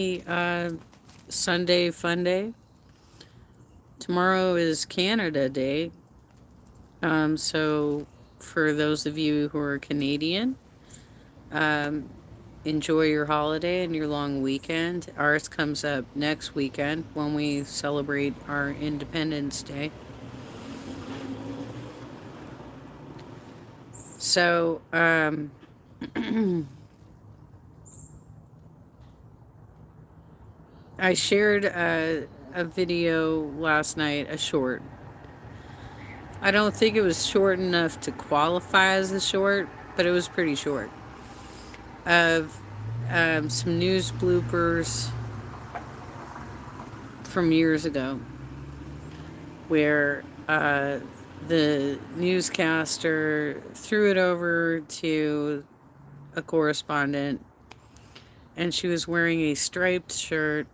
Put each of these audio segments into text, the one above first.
uh, Sunday Funday. Tomorrow is Canada Day. So for those of you who are Canadian, um, enjoy your holiday and your long weekend. Ours comes up next weekend when we celebrate our Independence Day. So, I shared a video last night, a short. I don't think it was short enough to qualify as a short, but it was pretty short. Of some news bloopers from years ago where the newscaster threw it over to a correspondent and she was wearing a striped shirt,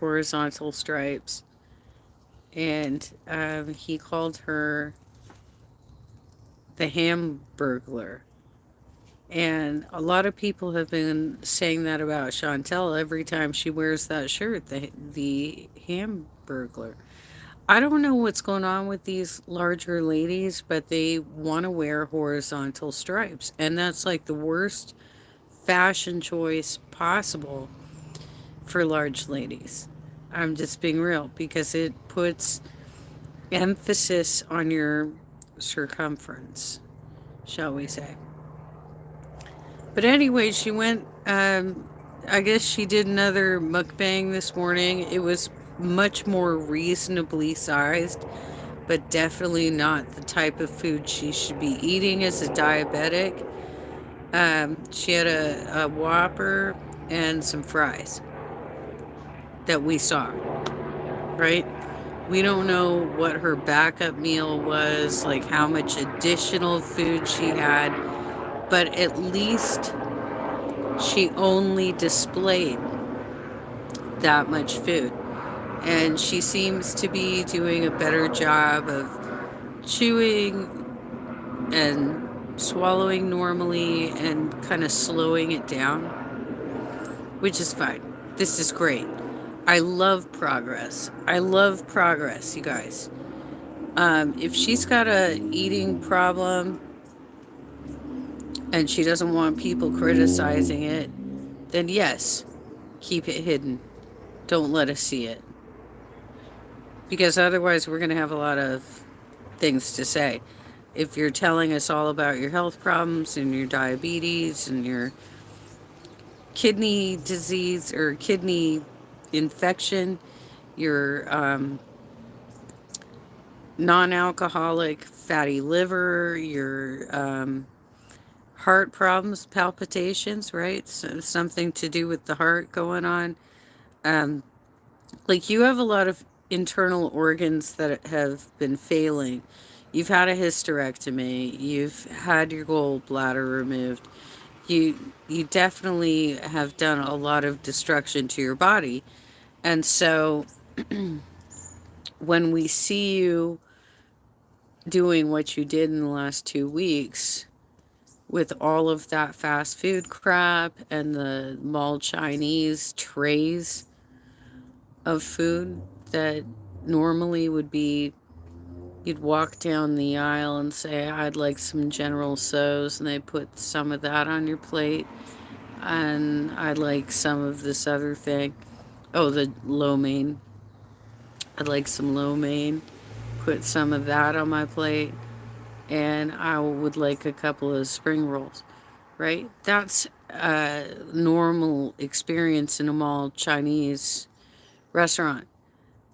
horizontal stripes, and he called her the Hamburglar. And a lot of people have been saying that about Chantel every time she wears that shirt, the Hamburglar. I don't know what's going on with these larger ladies, but they want to wear horizontal stripes. And that's like the worst fashion choice possible for large ladies. I'm just being real because it puts emphasis on your circumference, shall we say. But anyway, she went, I guess she did another mukbang this morning. It was much more reasonably sized, but definitely not the type of food she should be eating as a diabetic. She had a Whopper and some fries that we saw, right? We don't know what her backup meal was, like how much additional food she had, but at least she only displayed that much food. And she seems to be doing a better job of chewing and swallowing normally and kind of slowing it down, which is fine. This is great. I love progress. I love progress, you guys. If she's got a eating problem and she doesn't want people criticizing it, then yes, keep it hidden. Don't let us see it. Because otherwise, we're going to have a lot of things to say. If you're telling us all about your health problems and your diabetes and your kidney disease or kidney infection, your non alcoholic fatty liver, your heart problems, palpitations, right? So something to do with the heart going on. Um, like you have a lot of internal organs that have been failing. You've had a hysterectomy, you've had your gallbladder removed. You definitely have done a lot of destruction to your body. And so when we see you doing what you did in the last 2 weeks with all of that fast food crap and the mall Chinese trays of food that normally would be, you'd walk down the aisle and say, I'd like some General Tso's, and they put some of that on your plate, and I'd like some of this other thing. Oh, the lo mein. I'd like some lo mein. Put some of that on my plate, and I would like a couple of spring rolls, right? That's a normal experience in a mall Chinese restaurant.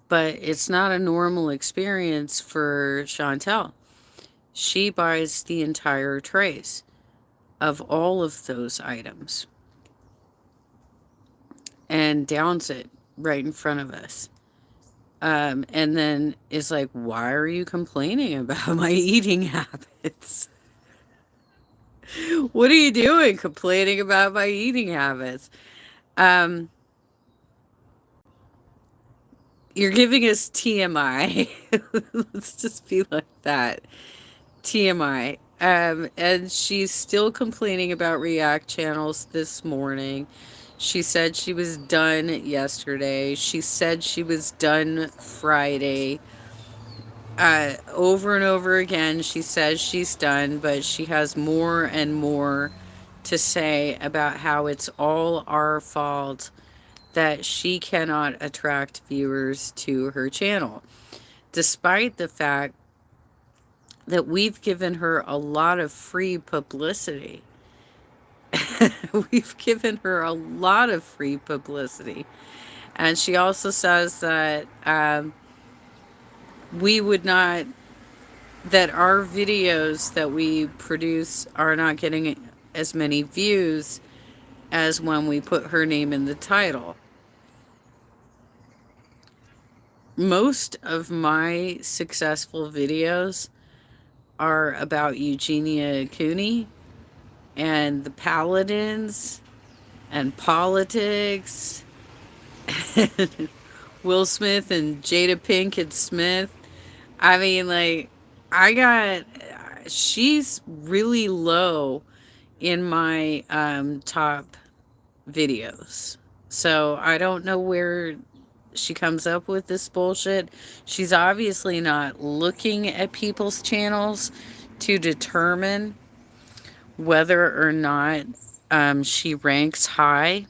But it's not a normal experience for Chantel. She buys the entire trays of all of those items and downs it right in front of us. And then is like, why are you complaining about my eating habits? What are you doing complaining about my eating habits? Um, you're giving us TMI. Let's just be like that. TMI. And she's still complaining about React channels this morning. She said she was done yesterday. She said she was done Friday. Over and over again, she says she's done, but she has more and more to say about how it's all our fault that she cannot attract viewers to her channel, despite the fact that we've given her a lot of free publicity. We've given her a lot of free publicity. And she also says that we would not, that our videos that we produce are not getting as many views as when we put her name in the title. Most of my successful videos are about Eugenia Cooney and the Paladins and politics and Will Smith and Jada Pinkett Smith. I mean, like, I got, she's really low in my top videos. So I don't know where she comes up with this bullshit. She's obviously not looking at people's channels to determine whether or not she ranks high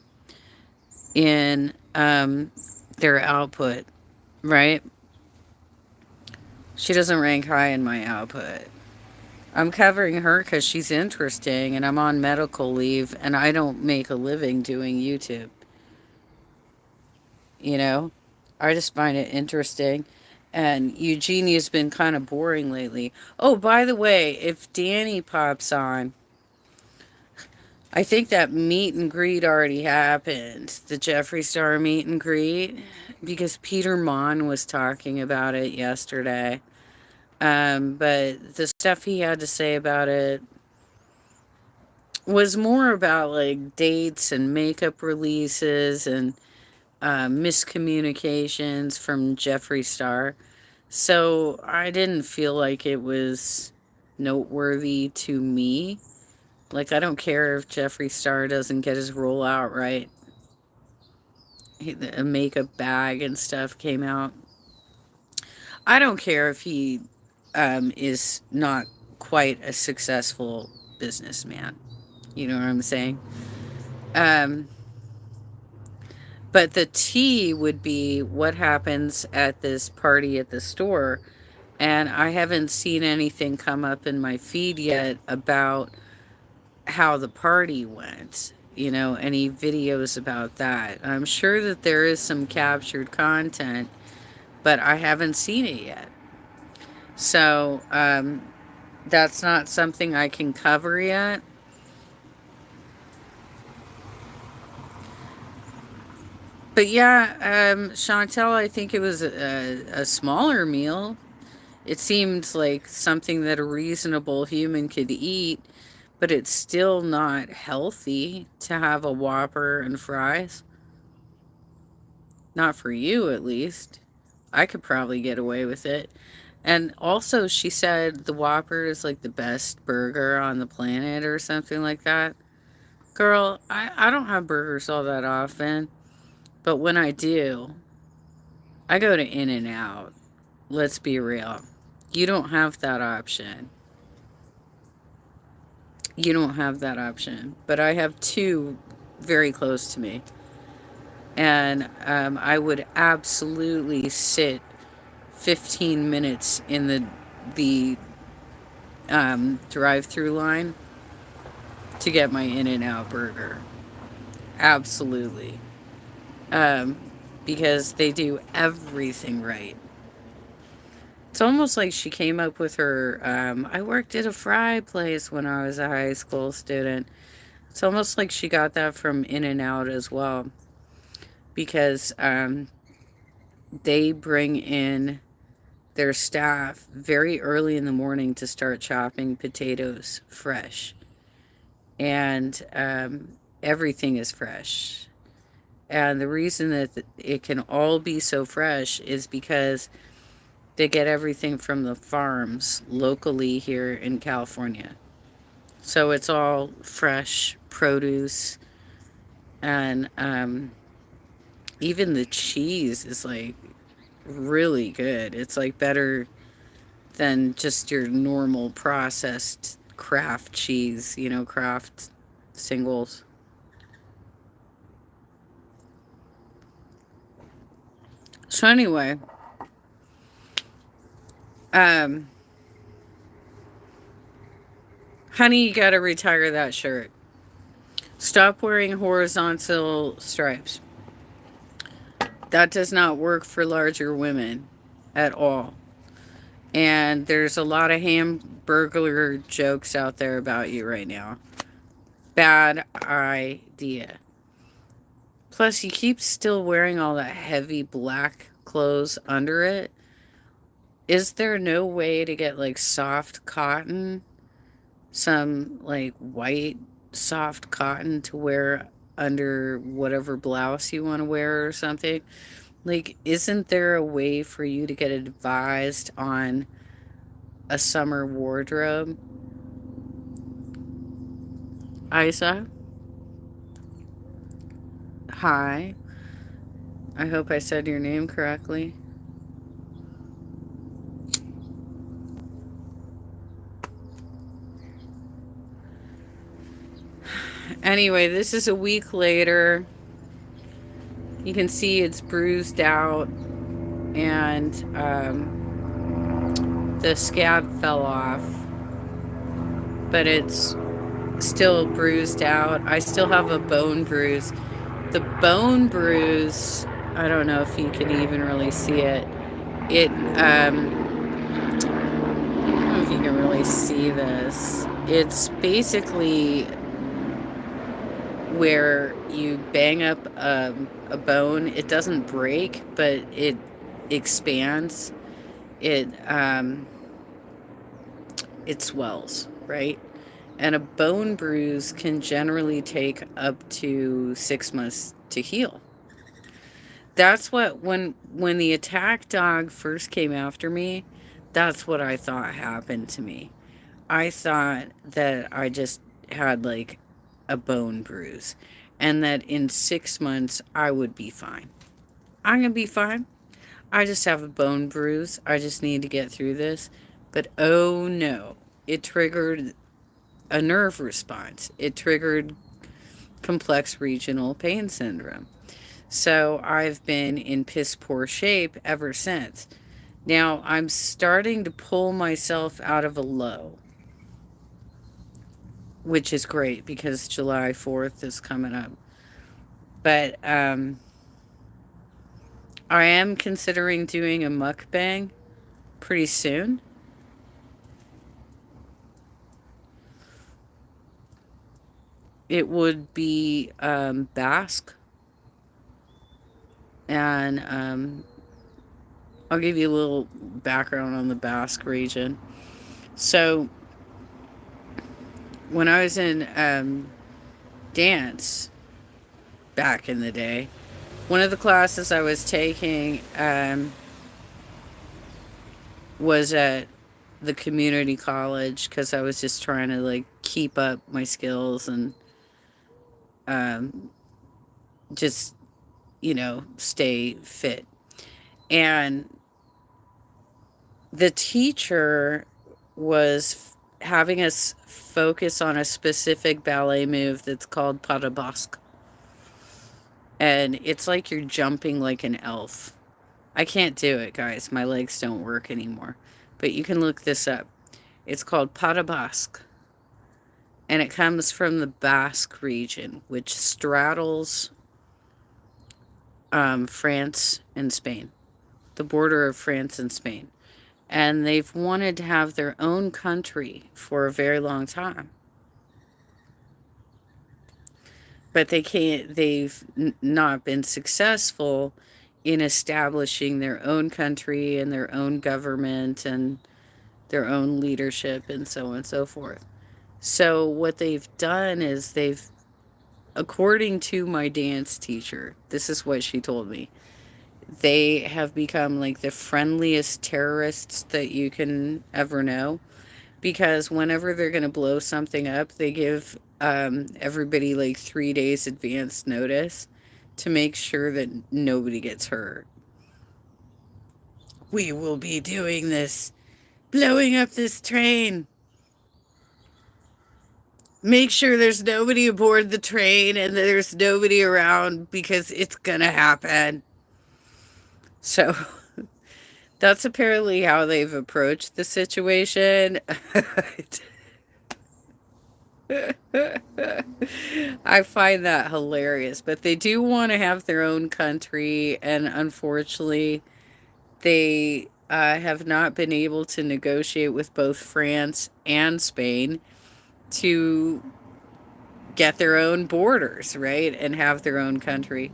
in their output, right? She doesn't rank high in my output. I'm covering her because she's interesting and I'm on medical leave and I don't make a living doing YouTube. You know, I just find it interesting. And Eugenia's been kind of boring lately. Oh, by the way, if Danny pops on, I think that meet and greet already happened. The Jeffree Star meet and greet. Because Peter Mon was talking about it yesterday. But the stuff he had to say about it was more about like dates and makeup releases and miscommunications from Jeffree Star. So I didn't feel like it was noteworthy to me. Like, I don't care if Jeffree Star doesn't get his role out right. A makeup bag and stuff came out. I don't care if he is not quite a successful businessman. You know what I'm saying? Um, but the tea would be what happens at this party at the store. And I haven't seen anything come up in my feed yet about how the party went. You know, any videos about that. I'm sure that there is some captured content, but I haven't seen it yet. So, that's not something I can cover yet. But yeah, Chantel, I think it was a smaller meal. It seemed like something that a reasonable human could eat, but it's still not healthy to have a Whopper and fries. Not for you, at least. I could probably get away with it. And also, she said the Whopper is like the best burger on the planet or something like that. Girl, I don't have burgers all that often, but when I do, I go to In N Out. Let's be real. You don't have that option. You don't have that option. But I have two very close to me. And I would absolutely sit 15 minutes in the drive-through line to get my In-N-Out burger. Absolutely. Um, because they do everything right. It's almost like she came up with her. I worked at a fry place when I was a high school student. It's almost like she got that from In-N-Out as well. Because they bring in their staff very early in the morning to start chopping potatoes fresh. And everything is fresh. And the reason that it can all be so fresh is because they get everything from the farms locally here in California. So it's all fresh produce And even the cheese is like really good. It's like better than just your normal processed craft cheese, craft singles. So anyway, um, honey, you gotta retire that shirt. Stop wearing horizontal stripes. That does not work for larger women at all. And there's a lot of hamburger jokes out there about you right now. Bad idea. Plus, you keep still wearing all that heavy black clothes under it. Is there no way to get like soft cotton, some like white soft cotton to wear under whatever blouse you want to wear or something? Like, isn't there a way for you to get advised on a summer wardrobe? Isa? Hi. I hope I said your name correctly. Anyway, this is a week later. You can see it's bruised out, and the scab fell off, but it's still bruised out. I still have a bone bruise. The bone bruise, I don't know if you can even really see it. I don't know if you can really see this. It's basically where you bang up a bone. It doesn't break, but it expands. It it swells, right? And a bone bruise can generally take up to 6 months to heal. That's what when the attack dog first came after me, that's what I thought happened to me. I thought that I just had like a bone bruise and that in 6 months I would be fine. I'm going to be fine. I just have a bone bruise. I just need to get through this. But oh no, it triggered a nerve response. It triggered complex regional pain syndrome. So I've been in piss poor shape ever since. Now I'm starting to pull myself out of a low, which is great because July 4th is coming up. But I am considering doing a mukbang pretty soon. It would be Basque, and I'll give you a little background on the Basque region. So, when I was in dance back in the day, one of the classes I was taking was at the community college because I was just trying to like keep up my skills and um, just stay fit. And the teacher was having us focus on a specific ballet move that's called pas de basque, and it's like you're jumping like an elf. I can't do it, guys. My legs don't work anymore. But you can look this up. It's called pas de basque, and it comes from the Basque region, which straddles France and Spain, the border of France and Spain. And they've wanted to have their own country for a very long time. But they can't, they've not been successful in establishing their own country and their own government and their own leadership and so on and so forth. So, what they've done is according to my dance teacher, this is what she told me, they have become like the friendliest terrorists that you can ever know. because whenever they're going to blow something up, they give everybody like 3 days advance notice to make sure that nobody gets hurt. We will be doing this, blowing up this train. Make sure there's nobody aboard the train and there's nobody around because it's gonna happen. So that's apparently how they've approached the situation. I find that hilarious, but they do want to have their own country, and unfortunately, they have not been able to negotiate with both France and Spain to get their own borders, right? And have their own country.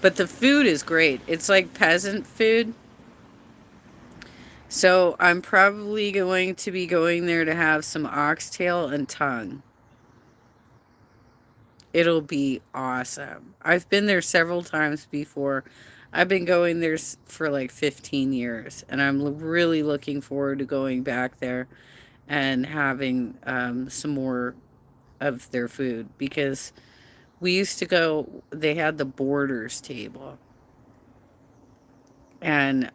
But the food is great. It's like peasant food. So I'm probably going to be going there to have some oxtail and tongue. It'll be awesome. I've been there several times before. I've been going there for like 15 years, and I'm really looking forward to going back there and having some more of their food because we used to go, they had the Borders table, and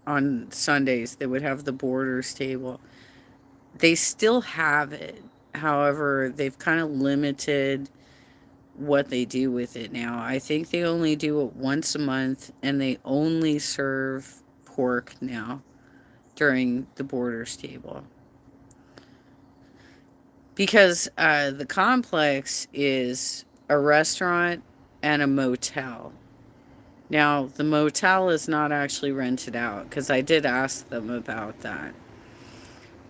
on Sundays they would have the Borders table. They still have it. However, they've kind of limited what they do with it now. I think they only do it once a month and they only serve pork now during the Borders table. Because the complex is a restaurant and a motel. Now, the motel is not actually rented out because I did ask them about that.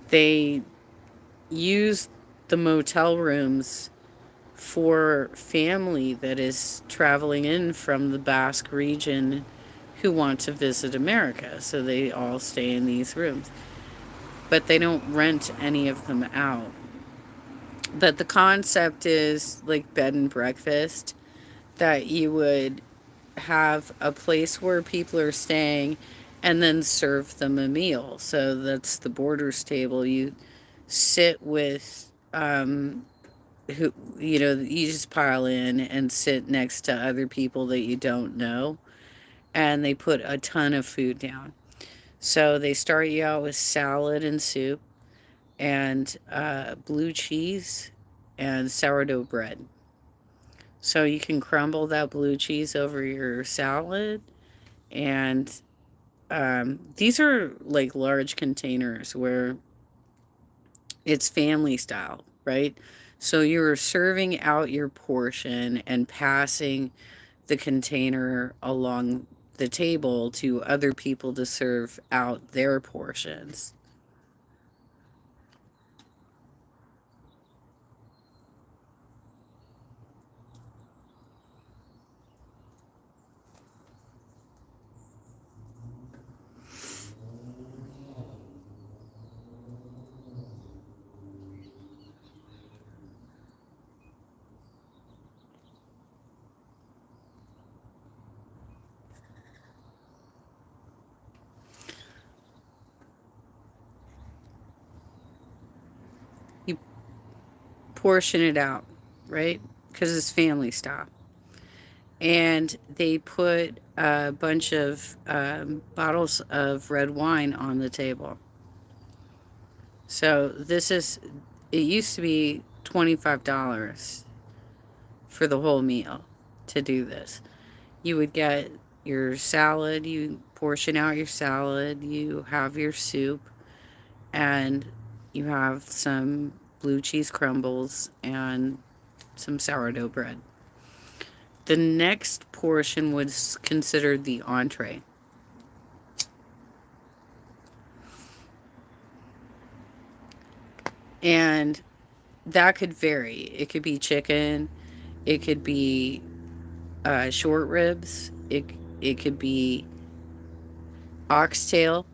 They use the motel rooms for family that is traveling in from the Basque region who want to visit America. So they all stay in these rooms. But they don't rent any of them out. But the concept is like bed and breakfast, that you would have a place where people are staying and then serve them a meal. So that's the Borders table. You sit with who, you just pile in and sit next to other people that you don't know, and they put a ton of food down. So they start you out with salad and soup and blue cheese and sourdough bread. So you can crumble that blue cheese over your salad, and these are like large containers where it's family style, right? So you're serving out your portion and passing the container along the table to other people to serve out their portions. You portion it out, right? Because it's family style. And they put a bunch of bottles of red wine on the table. So it used to be $25 for the whole meal to do this. You would get your salad, you portion out your salad, you have your soup, and you have some blue cheese crumbles and some sourdough bread. The next portion was considered the entree. And that could vary. It could be chicken, it could be short ribs, it could be oxtail,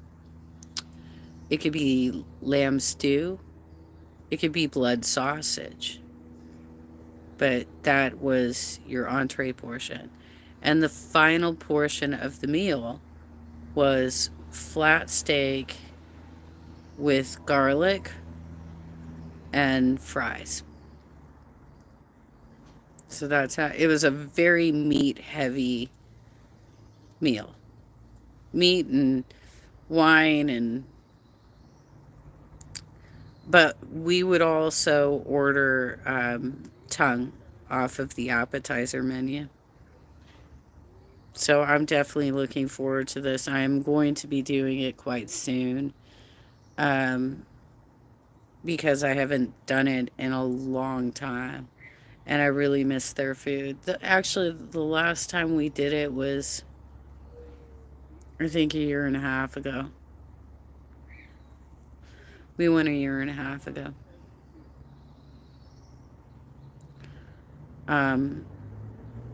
it could be lamb stew, it could be blood sausage. But that was your entree portion. And the final portion of the meal was flat steak with garlic and fries. So that's how it was, a very meat heavy meal. Meat and wine, and but we would also order tongue off of the appetizer menu. So I'm definitely looking forward to this. I'm going to be doing it quite soon, um, because I haven't done it in a long time, and I really miss their food. Actually, the last time we did it was, I think, a year and a half ago. We went a year and a half ago. Um,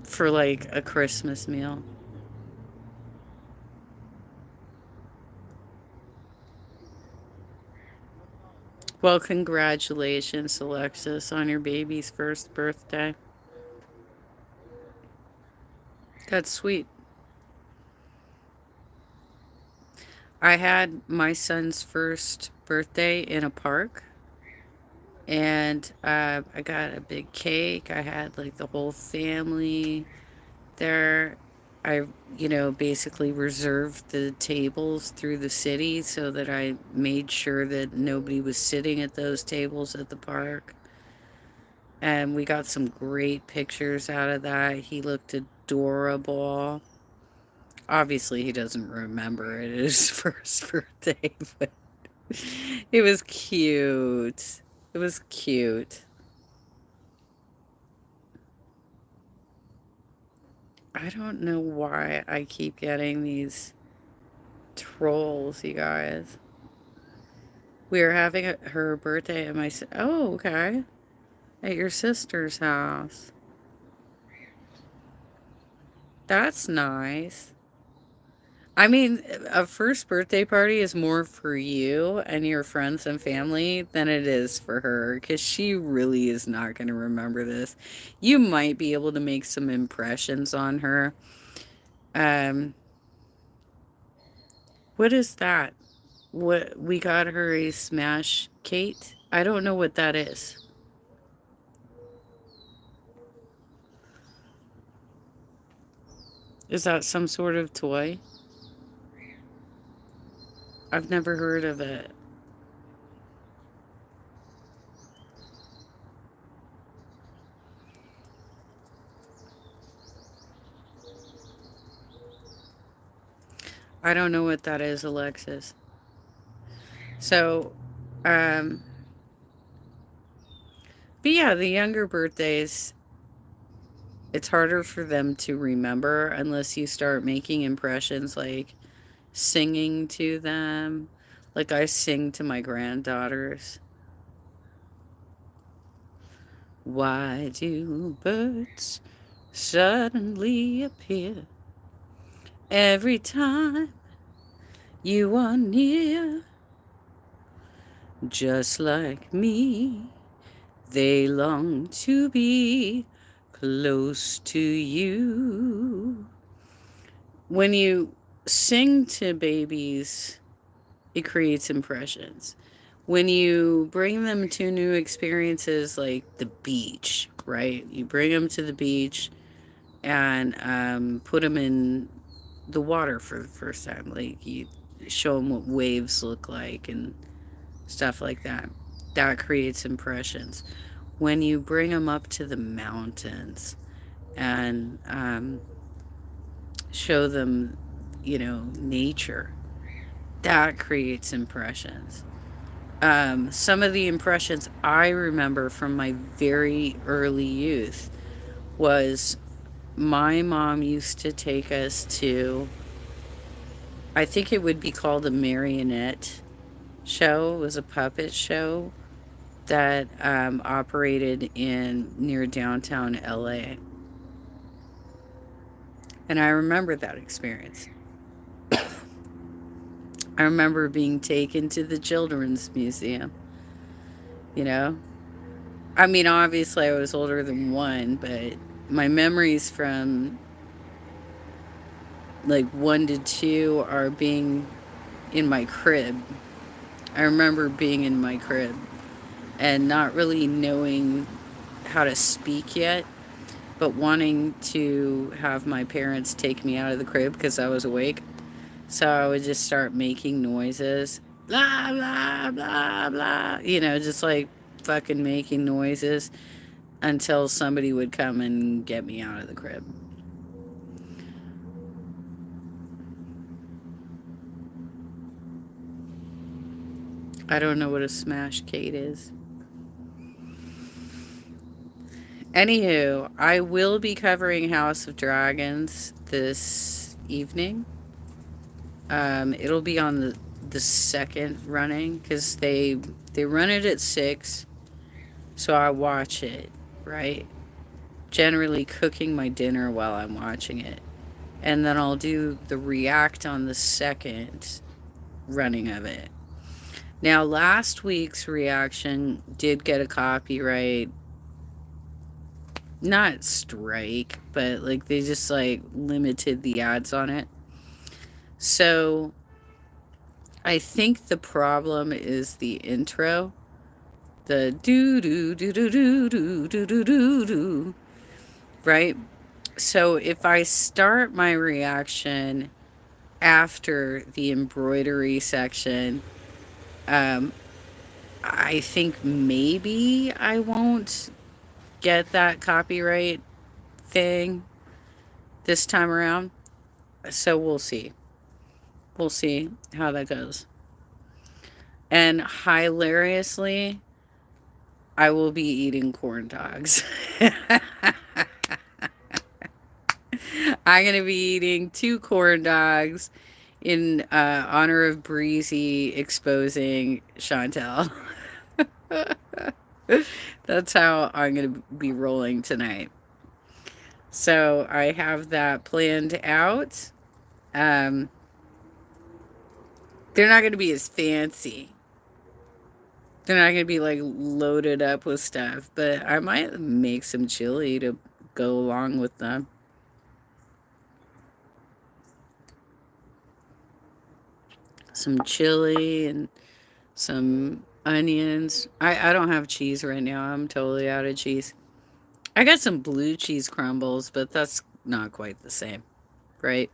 for like a Christmas meal. Well, congratulations, Alexis, on your baby's first birthday. That's sweet. I had my son's first birthday in a park, and I got a big cake. I had like the whole family there. I, basically reserved the tables through the city so that I made sure that nobody was sitting at those tables at the park. And we got some great pictures out of that. He looked adorable. Obviously, he doesn't remember it his first birthday, but it was cute. It was cute. I don't know why I keep getting these trolls, you guys. We were having her birthday at oh, okay, at your sister's house. That's nice. I mean, a first birthday party is more for you and your friends and family than it is for her, because she really is not going to remember this. You might be able to make some impressions on her. Um, what is that? What, we got her a Smash Kate? I don't know what that is. Is that some sort of toy? I've never heard of it. I don't know what that is, Alexis. So, um, but yeah, the younger birthdays, it's harder for them to remember unless you start making impressions, like singing to them. Like I sing to my granddaughters. Why do birds suddenly appear every time you are near? Just like me, they long to be close to you. When you sing to babies, it creates impressions. When you bring them to new experiences like the beach, right? You bring them to the beach and put them in the water for the first time. Like you show them what waves look like and stuff like that. That creates impressions. When you bring them up to the mountains and show them, nature, that creates impressions. Some of the impressions I remember from my very early youth was my mom used to take us to, I think it would be called a marionette show. It was a puppet show that operated in near downtown LA. And I remember that experience. I remember being taken to the Children's Museum, you know? I mean, obviously, I was older than one, but my memories from like one to two are being in my crib. I remember being in my crib and not really knowing how to speak yet, but wanting to have my parents take me out of the crib because I was awake. So I would just start making noises. Blah, blah, blah, blah. You know, just like fucking making noises until somebody would come and get me out of the crib. I don't know what a smash Kate is. Anywho, I will be covering House of Dragons this evening. It'll be on the second running because they run it at 6, so I watch it, right? Generally cooking my dinner while I'm watching it, and then I'll do the react on the second running of it. Now, last week's reaction did get a copyright, not strike, but like they just like limited the ads on it. So I think the problem is the intro, the do do do do do do do do do do, right? So if I start my reaction after the embroidery section, um, I think maybe I won't get that copyright thing this time around. So we'll see. We'll see how that goes. And hilariously, I will be eating corn dogs. I'm going to be eating 2 corn dogs in honor of Breezy exposing Chantel. That's how I'm going to be rolling tonight. So I have that planned out. Um, they're not going to be as fancy. They're not going to be like loaded up with stuff, but I might make some chili to go along with them. Some chili and some onions. I don't have cheese right now. I'm totally out of cheese. I got some blue cheese crumbles, but that's not quite the same, right?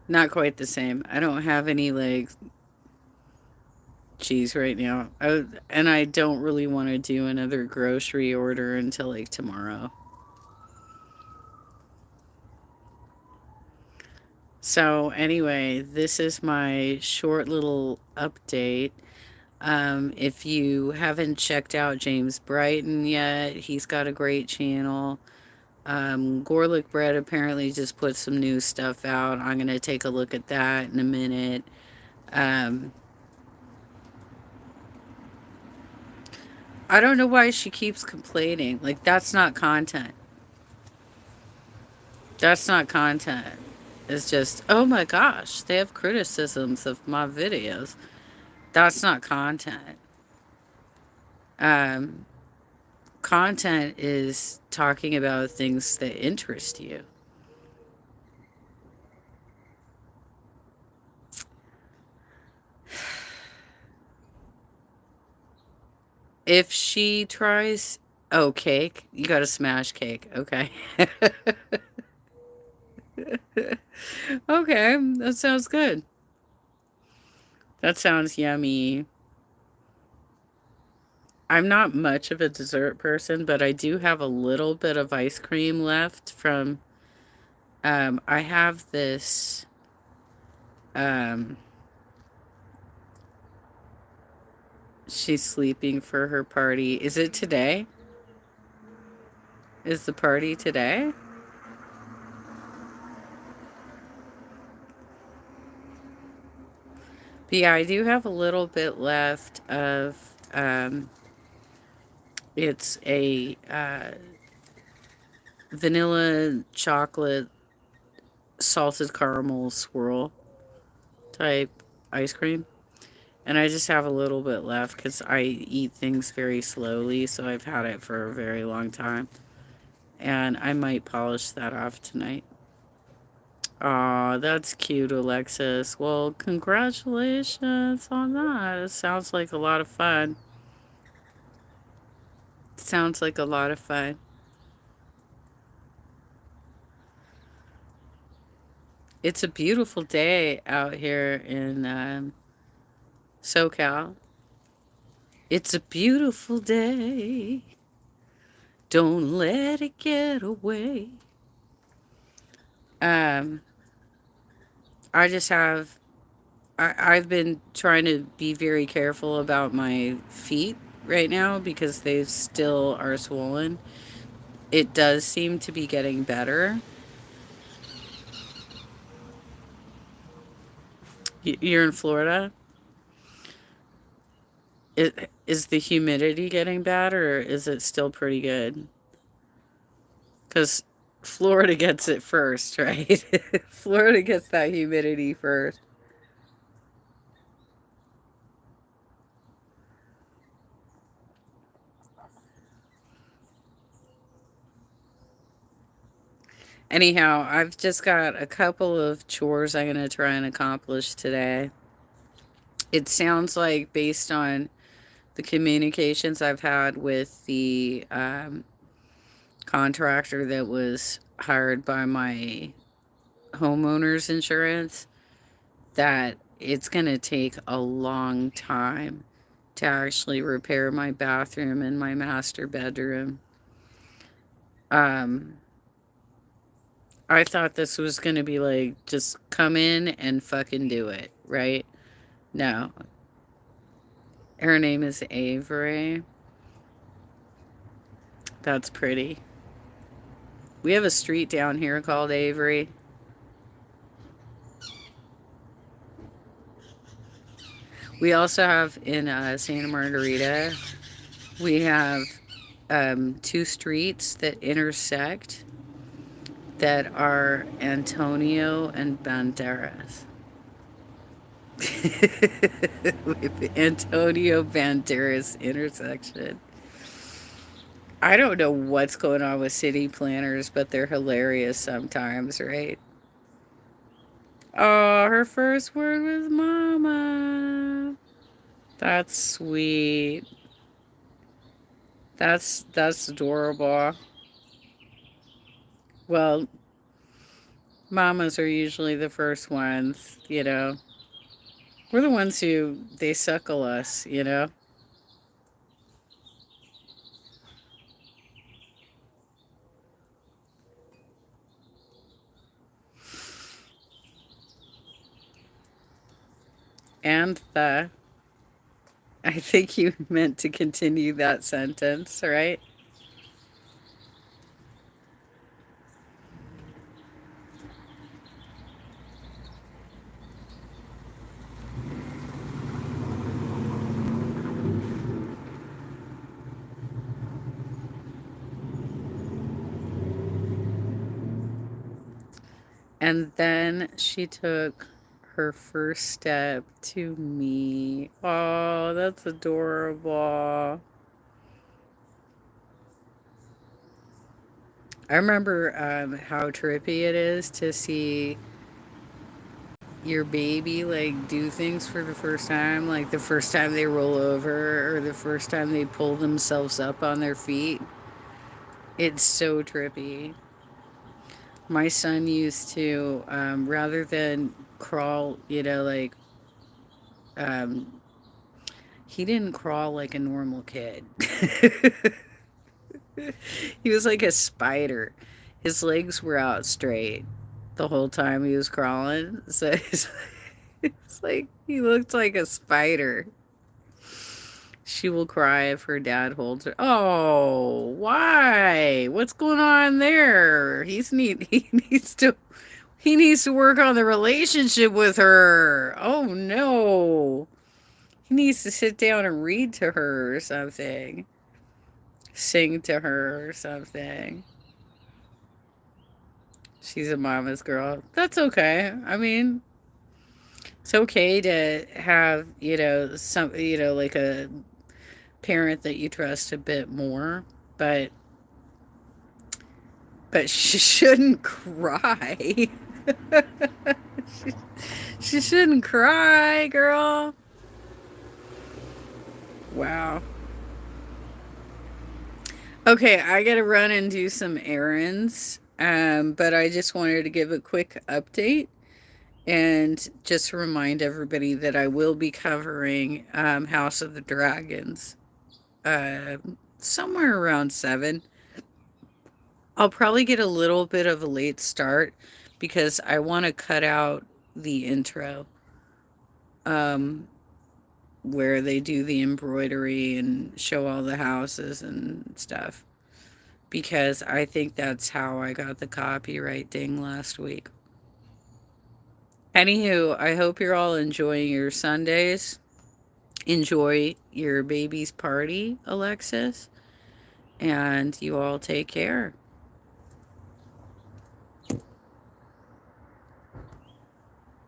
Not quite the same. I don't have any like cheese right now. And I don't really want to do another grocery order until like tomorrow. So, anyway, this is my short little update. If you haven't checked out James Brighton yet, he's got a great channel. Gorlick Bread apparently just put some new stuff out. I'm going to take a look at that in a minute. Um, I don't know why she keeps complaining. Like, that's not content. That's not content. It's just, oh my gosh, they have criticisms of my videos. That's not content. Um, Content is talking about things that interest you. If she tries, oh, cake, you got to smash cake. Okay. Okay, that sounds good. That sounds yummy. I'm not much of a dessert person, but I do have a little bit of ice cream left from I have this um she's sleeping for her party. Is it today? Is the party today? But yeah, I do have a little bit left of it's a vanilla chocolate salted caramel swirl type ice cream. And I just have a little bit left because I eat things very slowly, so I've had it for a very long time. And I might polish that off tonight. Aw, that's cute, Alexis. Well, congratulations on that. It sounds like a lot of fun. Sounds like a lot of fun. It's a beautiful day out here in SoCal. It's a beautiful day. Don't let it get away. Um, I just have I've been trying to be very careful about my feet right now because they still are swollen. It does seem to be getting better. You're in Florida. Is the humidity getting bad or is it still pretty good? Because Florida gets it first, right? Florida gets that humidity first. Anyhow, I've just got a couple of chores I'm going to try and accomplish today. It sounds like, based on the communications I've had with the contractor that was hired by my homeowner's insurance, that it's going to take a long time to actually repair my bathroom and my master bedroom. Um, I thought this was going to be like just come in and fucking do it, right? No. Her name is Avery. That's pretty. We have a street down here called Avery. We also have in Santa Margarita, we have two streets that intersect that are Antonio and Banderas. With Antonio Banderas intersection. I don't know what's going on with city planners, but they're hilarious sometimes, right? Oh, her first word was mama. That's sweet. That's adorable. Well, mamas are usually the first ones. We're the ones who they suckle us. And I think you meant to continue that sentence, right? And then she took her first step to me. Oh, that's adorable. I remember how trippy it is to see your baby like do things for the first time, like the first time they roll over or the first time they pull themselves up on their feet. It's so trippy. My son used to, rather than crawl, um, he didn't crawl like a normal kid. He was like a spider. His legs were out straight the whole time he was crawling. So it's like he looked like a spider. She will cry if her dad holds her. Oh, why? What's going on there? He needs to work on the relationship with her. Oh no. He needs to sit down and read to her or something. Sing to her or something. She's a mama's girl. That's okay. I mean, it's okay to have, like a parent that you trust a bit more, but she shouldn't cry. she, she shouldn't cry, girl. Wow. Okay, I gotta run and do some errands. But I just wanted to give a quick update and just remind everybody that I will be covering House of the Dragons uh, somewhere around 7. I'll probably get a little bit of a late start because I want to cut out the intro um, where they do the embroidery and show all the houses and stuff because I think that's how I got the copyright ding last week. Anywho, I hope you're all enjoying your Sundays. Enjoy your baby's party, Alexis, and you all take care.